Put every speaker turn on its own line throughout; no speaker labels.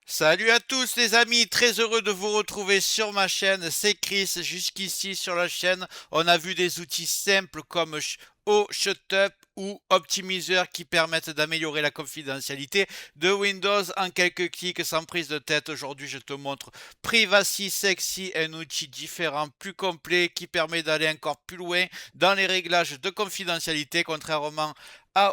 Salut à tous les amis, très heureux de vous retrouver sur ma chaîne, c'est Chris. Jusqu'ici sur la chaîne, on a vu des outils simples comme Shutup ou Optimizer qui permettent d'améliorer la confidentialité de Windows en quelques clics sans prise de tête. Aujourd'hui, je te montre Privacy Sexy, un outil différent, plus complet qui permet d'aller encore plus loin dans les réglages de confidentialité, contrairement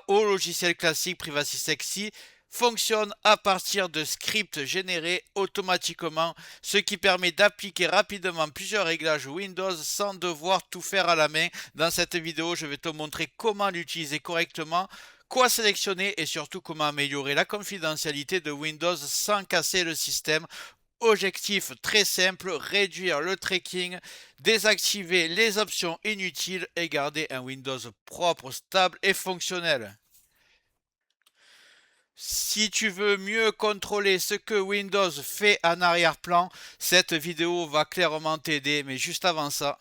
au logiciel classique. Privacy Sexy fonctionne à partir de scripts générés automatiquement, ce qui permet d'appliquer rapidement plusieurs réglages Windows sans devoir tout faire à la main. Dans cette vidéo, je vais te montrer comment l'utiliser correctement, quoi sélectionner et surtout comment améliorer la confidentialité de Windows sans casser le système. Objectif très simple, réduire le tracking, désactiver les options inutiles et garder un Windows propre, stable et fonctionnel. Si tu veux mieux contrôler ce que Windows fait en arrière-plan, cette vidéo va clairement t'aider. Mais juste avant ça,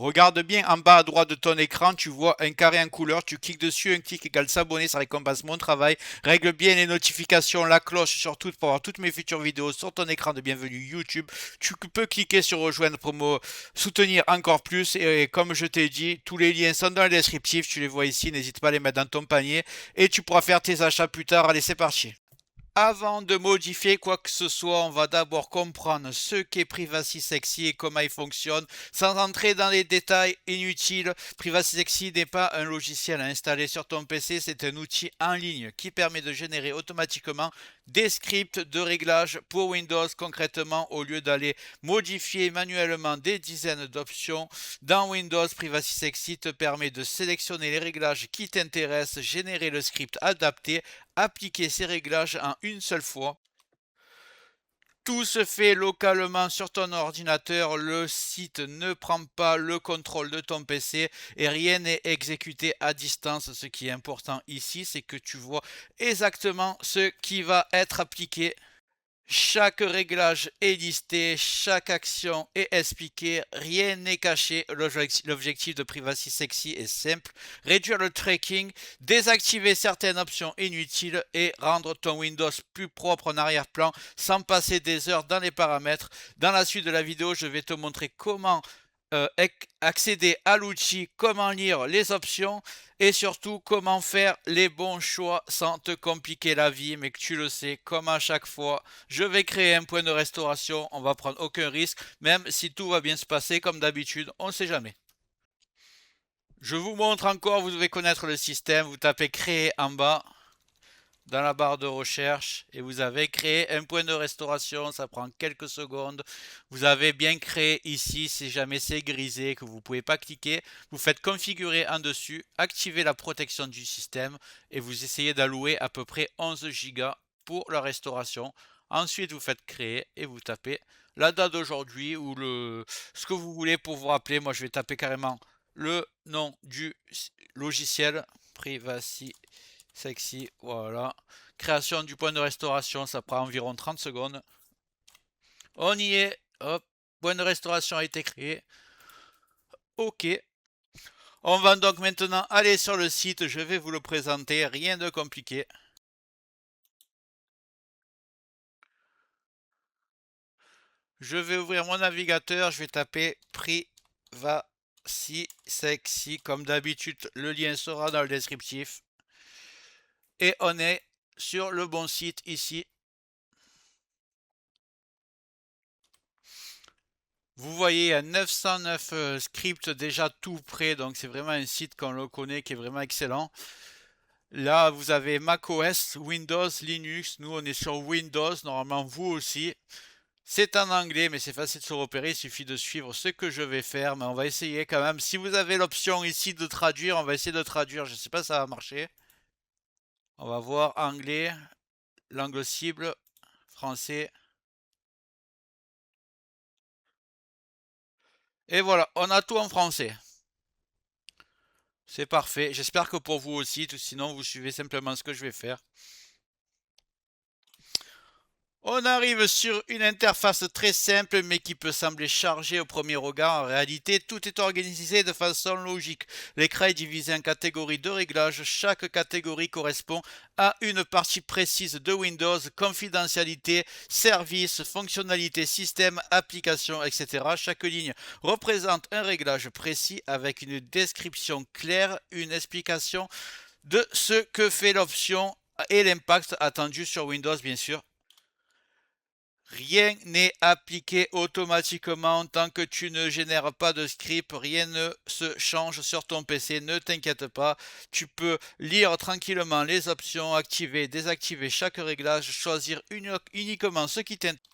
regarde bien en bas à droite de ton écran, tu vois un carré en couleur, tu cliques dessus, un clic égale s'abonner, ça récompense mon travail. Règle bien les notifications, la cloche surtout pour avoir toutes mes futures vidéos sur ton écran de bienvenue YouTube. Tu peux cliquer sur rejoindre pour me soutenir encore plus. Et comme je t'ai dit, tous les liens sont dans le descriptif, tu les vois ici, n'hésite pas à les mettre dans ton panier et tu pourras faire tes achats plus tard. Allez, c'est parti. Avant de modifier quoi que ce soit, on va d'abord comprendre ce qu'est Privacy Sexy et comment il fonctionne. Sans entrer dans les détails inutiles, Privacy Sexy n'est pas un logiciel à installer sur ton PC, c'est un outil en ligne qui permet de générer automatiquement des scripts de réglage pour Windows. Concrètement, au lieu d'aller modifier manuellement des dizaines d'options, dans Windows, Privacy Sexy te permet de sélectionner les réglages qui t'intéressent, générer le script adapté, appliquer ces réglages en une seule fois. Tout se fait localement sur ton ordinateur, le site ne prend pas le contrôle de ton PC et rien n'est exécuté à distance. Ce qui est important ici, c'est que tu vois exactement ce qui va être appliqué. Chaque réglage est listé, chaque action est expliquée, rien n'est caché. L'objectif de Privacy Sexy est simple, réduire le tracking, désactiver certaines options inutiles et rendre ton Windows plus propre en arrière-plan sans passer des heures dans les paramètres. Dans la suite de la vidéo, je vais te montrer comment euh, accéder à l'outil, comment lire les options et surtout comment faire les bons choix sans te compliquer la vie. Mais que tu le sais, comme à chaque fois, je vais créer un point de restauration, on va prendre aucun risque, même si tout va bien se passer comme d'habitude, on ne sait jamais. Je vous montre encore, vous devez connaître le système, vous tapez créer en bas dans la barre de recherche et vous avez créé un point de restauration, ça prend quelques secondes. Vous avez bien créé ici, si jamais c'est grisé, que vous ne pouvez pas cliquer, vous faites configurer en dessus, activez la protection du système et vous essayez d'allouer à peu près 11 Go pour la restauration. Ensuite, vous faites créer et vous tapez la date d'aujourd'hui ou ce que vous voulez pour vous rappeler. Moi, je vais taper carrément le nom du logiciel Privacy Sexy, voilà. Création du point de restauration, ça prend environ 30 secondes. On y est, hop, point de restauration a été créé. Ok. On va donc maintenant aller sur le site, je vais vous le présenter, rien de compliqué. Je vais ouvrir mon navigateur, je vais taper Privacy Sexy. Comme d'habitude, le lien sera dans le descriptif. Et on est sur le bon site ici. Vous voyez, il y a 909 scripts déjà tout prêts, donc c'est vraiment un site qu'on le connaît qui est vraiment excellent. Là, vous avez macOS, Windows, Linux. Nous, on est sur Windows, normalement vous aussi. C'est en anglais, mais c'est facile de se repérer. Il suffit de suivre ce que je vais faire, mais on va essayer quand même. Si vous avez l'option ici de traduire, on va essayer de traduire. Je ne sais pas si ça va marcher. On va voir anglais, langue cible, français. Et voilà, on a tout en français. C'est parfait. J'espère que pour vous aussi, sinon vous suivez simplement ce que je vais faire. On arrive sur une interface très simple mais qui peut sembler chargée au premier regard. En réalité, tout est organisé de façon logique. L'écran est divisé en catégories de réglages. Chaque catégorie correspond à une partie précise de Windows, confidentialité, service, fonctionnalité, système, application, etc. Chaque ligne représente un réglage précis avec une description claire, une explication de ce que fait l'option et l'impact attendu sur Windows, bien sûr. Rien n'est appliqué automatiquement tant que tu ne génères pas de script, rien ne se change sur ton PC, ne t'inquiète pas, tu peux lire tranquillement les options, activer, désactiver chaque réglage, choisir uniquement ce qui t'intéresse.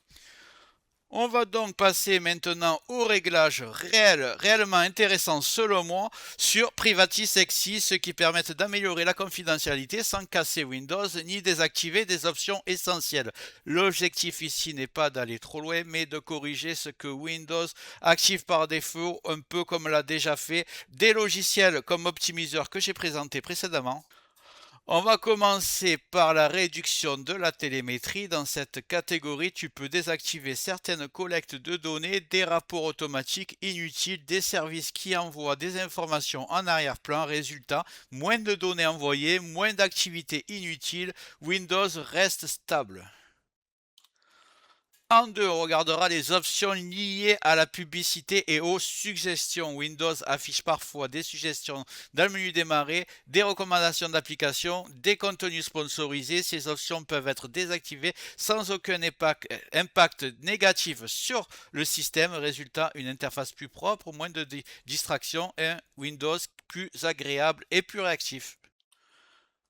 On va donc passer maintenant au réglage réellement intéressant selon moi sur PrivacySexy, ce qui permet d'améliorer la confidentialité sans casser Windows ni désactiver des options essentielles. L'objectif ici n'est pas d'aller trop loin, mais de corriger ce que Windows active par défaut, un peu comme l'a déjà fait des logiciels comme Optimizer que j'ai présenté précédemment. On va commencer par la réduction de la télémétrie. Dans cette catégorie, tu peux désactiver certaines collectes de données, des rapports automatiques inutiles, des services qui envoient des informations en arrière-plan. Résultat, moins de données envoyées, moins d'activités inutiles. Windows reste stable. En deux, on regardera les options liées à la publicité et aux suggestions. Windows affiche parfois des suggestions dans le menu démarrer, des recommandations d'application, des contenus sponsorisés. Ces options peuvent être désactivées sans aucun impact négatif sur le système. Résultat, une interface plus propre, moins de distractions, un Windows plus agréable et plus réactif.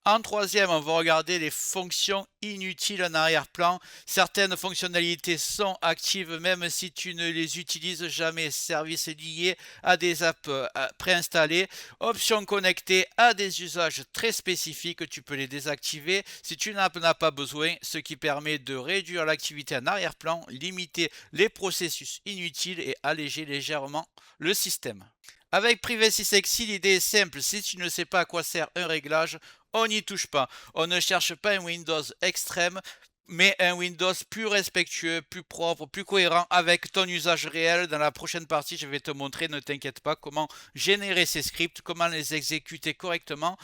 En troisième, on va regarder les fonctions inutiles en arrière-plan. Certaines fonctionnalités sont actives même si tu ne les utilises jamais. Services liés à des apps préinstallées. Options connectées à des usages très spécifiques. Tu peux les désactiver si tu n'en as pas besoin, ce qui permet de réduire l'activité en arrière-plan, limiter les processus inutiles et alléger légèrement le système. Avec PrivacySexy, l'idée est simple. Si tu ne sais pas à quoi sert un réglage, on n'y touche pas. On ne cherche pas un Windows extrême, mais un Windows plus respectueux, plus propre, plus cohérent avec ton usage réel. Dans la prochaine partie, je vais te montrer, ne t'inquiète pas, comment générer ces scripts, comment les exécuter correctement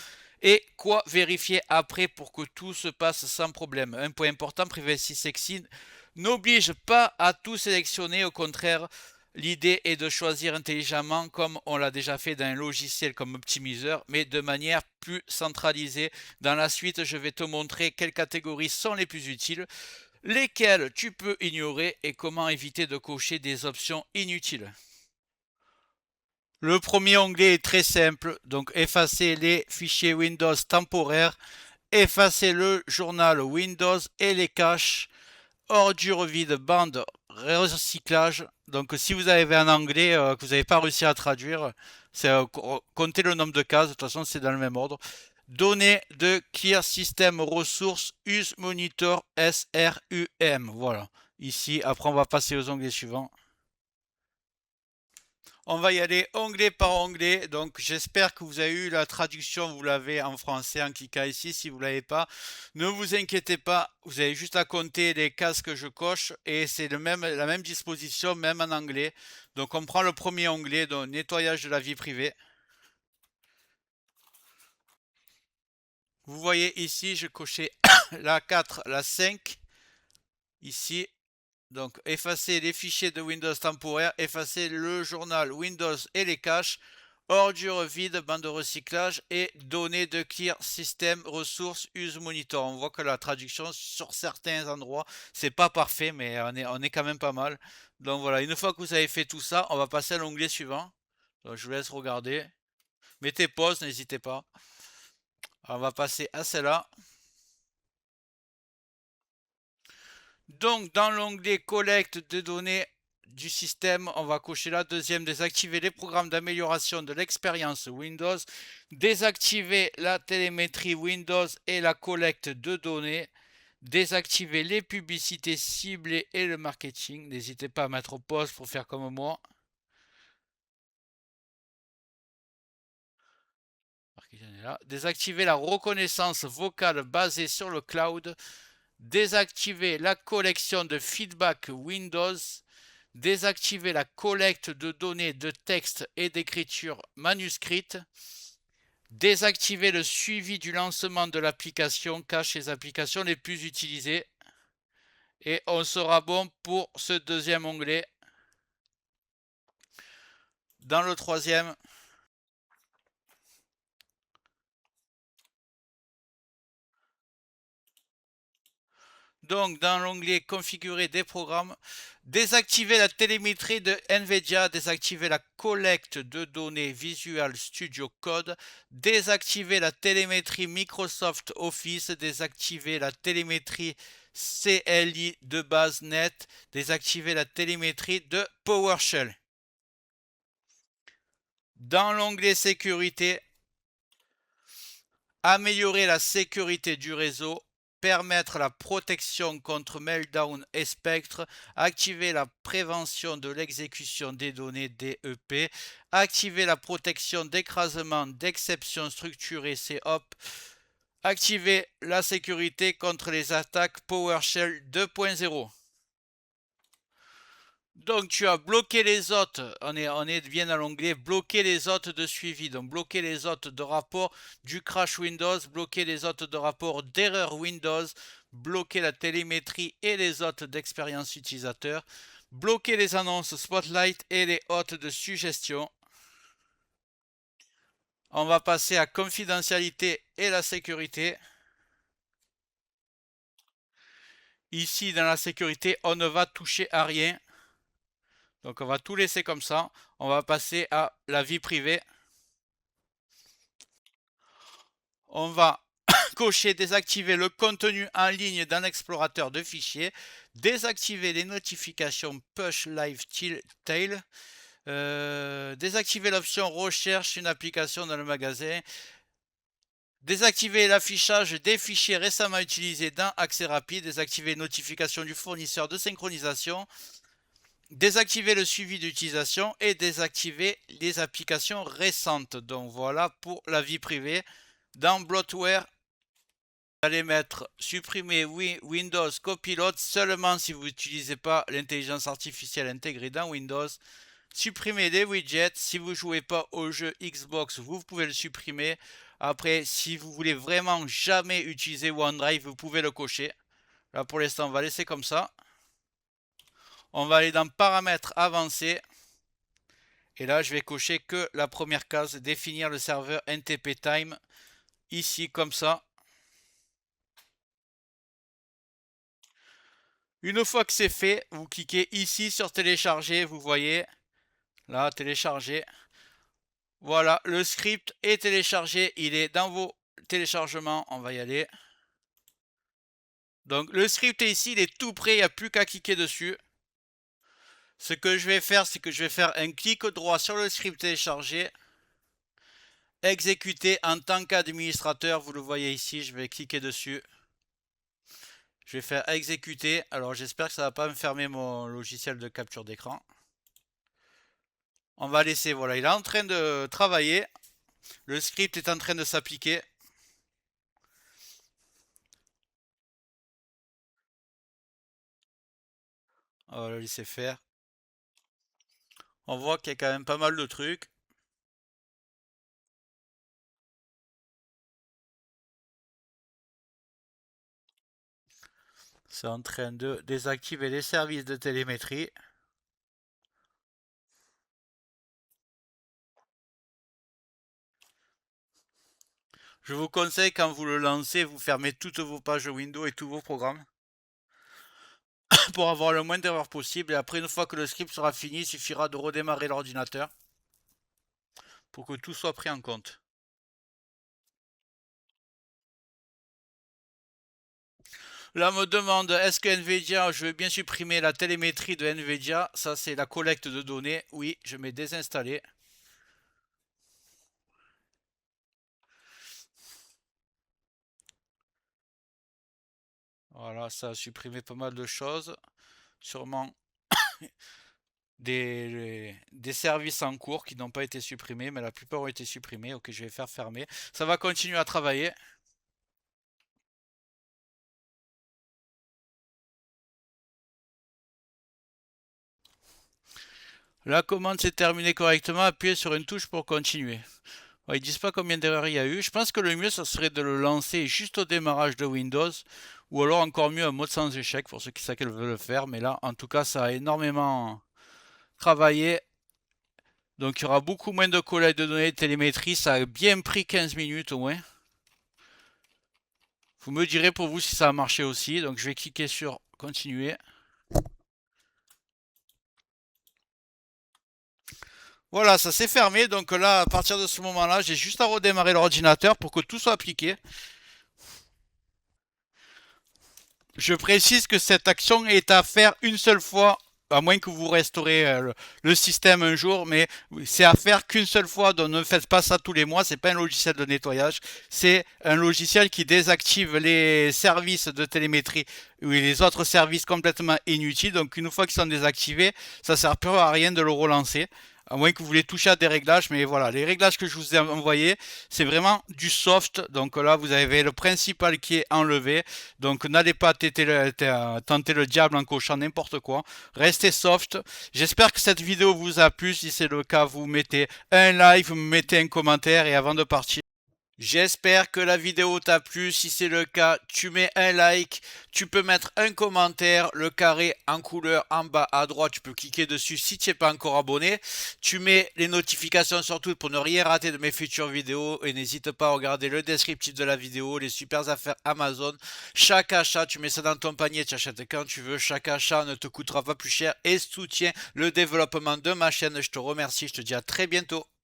et quoi vérifier après pour que tout se passe sans problème. Un point important, PrivacySexy n'oblige pas à tout sélectionner, au contraire, l'idée est de choisir intelligemment comme on l'a déjà fait dans un logiciel comme Optimizer, mais de manière plus centralisée. Dans la suite, je vais te montrer quelles catégories sont les plus utiles, lesquelles tu peux ignorer et comment éviter de cocher des options inutiles. Le premier onglet est très simple, donc effacer les fichiers Windows temporaires, effacer le journal Windows et les caches, ordure vide, bande, recyclage. Donc si vous avez un anglais que vous n'avez pas réussi à traduire, c'est comptez le nombre de cases, de toute façon c'est dans le même ordre. Données de Clear System Ressources Use Monitor SRUM. Voilà. Ici, après on va passer aux onglets suivants. On va y aller onglet par onglet. Donc j'espère que vous avez eu la traduction, vous l'avez en français en cliquant ici. Si vous ne l'avez pas, ne vous inquiétez pas, vous avez juste à compter les cases que je coche et c'est la même disposition, même en anglais. Donc on prend le premier onglet, donc nettoyage de la vie privée. Vous voyez ici, je cochais la 4, la 5, ici. Donc effacer les fichiers de Windows temporaires, effacer le journal Windows et les caches, ordures vides, bande de recyclage et données de Clear System Ressources Use Monitor. On voit que la traduction sur certains endroits, c'est pas parfait, mais on est quand même pas mal. Donc voilà, une fois que vous avez fait tout ça, on va passer à l'onglet suivant. Donc, je vous laisse regarder. Mettez pause, n'hésitez pas. On va passer à celle-là. Donc, dans l'onglet collecte de données du système, on va cocher la deuxième, désactiver les programmes d'amélioration de l'expérience Windows, désactiver la télémétrie Windows et la collecte de données, désactiver les publicités ciblées et le marketing. N'hésitez pas à mettre pause pour faire comme moi. Désactiver la reconnaissance vocale basée sur le cloud. désactiver la collection de feedback Windows, désactiver la collecte de données de texte et d'écriture manuscrite, désactiver le suivi du lancement de l'application cache les applications les plus utilisées. Et on sera bon pour ce deuxième onglet. Dans le troisième, donc dans l'onglet configurer des programmes, désactiver la télémétrie de NVIDIA, désactiver la collecte de données Visual Studio Code, désactiver la télémétrie Microsoft Office, désactiver la télémétrie CLI de base net, désactiver la télémétrie de PowerShell. Dans l'onglet sécurité, améliorer la sécurité du réseau, permettre la protection contre Meltdown et Spectre, activer la prévention de l'exécution des données DEP, activer la protection d'écrasement d'exception structurée COP, activer la sécurité contre les attaques PowerShell 2.0. Donc tu as bloqué les hôtes, on est bien dans l'onglet bloquer les hôtes de suivi, donc bloquer les hôtes de rapport du crash Windows, bloquer les hôtes de rapport d'erreur Windows, bloquer la télémétrie et les hôtes d'expérience utilisateur, bloquer les annonces Spotlight et les hôtes de suggestion. On va passer à confidentialité et la sécurité. Ici dans la sécurité, on ne va toucher à rien. Donc on va tout laisser comme ça. On va passer à la vie privée. On va cocher désactiver le contenu en ligne d'un explorateur de fichiers, désactiver les notifications push live tail, désactiver l'option recherche une application dans le magasin, désactiver l'affichage des fichiers récemment utilisés dans accès rapide, désactiver les notifications du fournisseur de synchronisation, désactiver le suivi d'utilisation et désactiver les applications récentes. Donc voilà pour la vie privée. Dans bloatware, vous allez mettre supprimer Windows Copilot seulement si vous n'utilisez pas l'intelligence artificielle intégrée dans Windows. Supprimer les widgets. Si vous ne jouez pas au jeu Xbox, vous pouvez le supprimer. Après, si vous voulez vraiment jamais utiliser OneDrive, vous pouvez le cocher. Là, pour l'instant, on va laisser comme ça. On va aller dans paramètres avancés. Et là, je vais cocher que la première case, définir le serveur NTP Time. Ici, comme ça. Une fois que c'est fait, vous cliquez ici sur télécharger. Vous voyez, là, télécharger. Voilà, le script est téléchargé. Il est dans vos téléchargements. On va y aller. Donc, le script est ici. Il est tout prêt. Il n'y a plus qu'à cliquer dessus. Ce que je vais faire, c'est que je vais faire un clic droit sur le script téléchargé. Exécuter en tant qu'administrateur. Vous le voyez ici. Je vais cliquer dessus. Je vais faire exécuter. Alors j'espère que ça ne va pas me fermer mon logiciel de capture d'écran. On va laisser, voilà, il est en train de travailler. Le script est en train de s'appliquer. On va le laisser faire. On voit qu'il y a quand même pas mal de trucs. C'est en train de désactiver les services de télémétrie. Je vous conseille, quand vous le lancez, vous fermez toutes vos pages Windows et tous vos programmes pour avoir le moins d'erreurs possible. Et après, une fois que le script sera fini, il suffira de redémarrer l'ordinateur pour que tout soit pris en compte. Là, on me demande, est-ce que NVIDIA, je veux bien supprimer la télémétrie de NVIDIA. Ça, c'est la collecte de données. Oui, je mets désinstaller. Voilà, ça a supprimé pas mal de choses. Sûrement des services en cours qui n'ont pas été supprimés, mais la plupart ont été supprimés. Ok, je vais faire fermer. Ça va continuer à travailler. La commande s'est terminée correctement, appuyez sur une touche pour continuer. Ouais, ils disent pas combien d'erreurs il y a eu. Je pense que le mieux, ça serait de le lancer juste au démarrage de Windows, ou alors encore mieux un mode sans échec pour ceux qui savent qu'elles veulent le faire. Mais là, en tout cas, ça a énormément travaillé. Donc il y aura beaucoup moins de collecte de données de télémétrie. Ça a bien pris 15 minutes au moins. Vous me direz pour vous si ça a marché aussi. Donc je vais cliquer sur continuer. Voilà, ça s'est fermé. Donc là, à partir de ce moment-là, j'ai juste à redémarrer l'ordinateur pour que tout soit appliqué. Je précise que cette action est à faire une seule fois, à moins que vous restaurez le système un jour, mais c'est à faire qu'une seule fois, donc ne faites pas ça tous les mois, c'est pas un logiciel de nettoyage, c'est un logiciel qui désactive les services de télémétrie ou les autres services complètement inutiles, donc une fois qu'ils sont désactivés, ça sert plus à rien de le relancer. À moins que vous voulez toucher à des réglages, mais voilà, les réglages que je vous ai envoyés, c'est vraiment du soft. Donc là, vous avez le principal qui est enlevé. Donc n'allez pas tenter le diable en cochant n'importe quoi. Restez soft. J'espère que cette vidéo vous a plu. Si c'est le cas, vous mettez un like, vous mettez un commentaire et avant de partir, j'espère que la vidéo t'a plu. Si c'est le cas, tu mets un like, tu peux mettre un commentaire, le carré en couleur en bas à droite, tu peux cliquer dessus si tu n'es pas encore abonné. Tu mets les notifications surtout pour ne rien rater de mes futures vidéos et n'hésite pas à regarder le descriptif de la vidéo, les super affaires Amazon. Chaque achat, tu mets ça dans ton panier, tu achètes quand tu veux. Chaque achat ne te coûtera pas plus cher et soutient le développement de ma chaîne. Je te remercie, je te dis à très bientôt.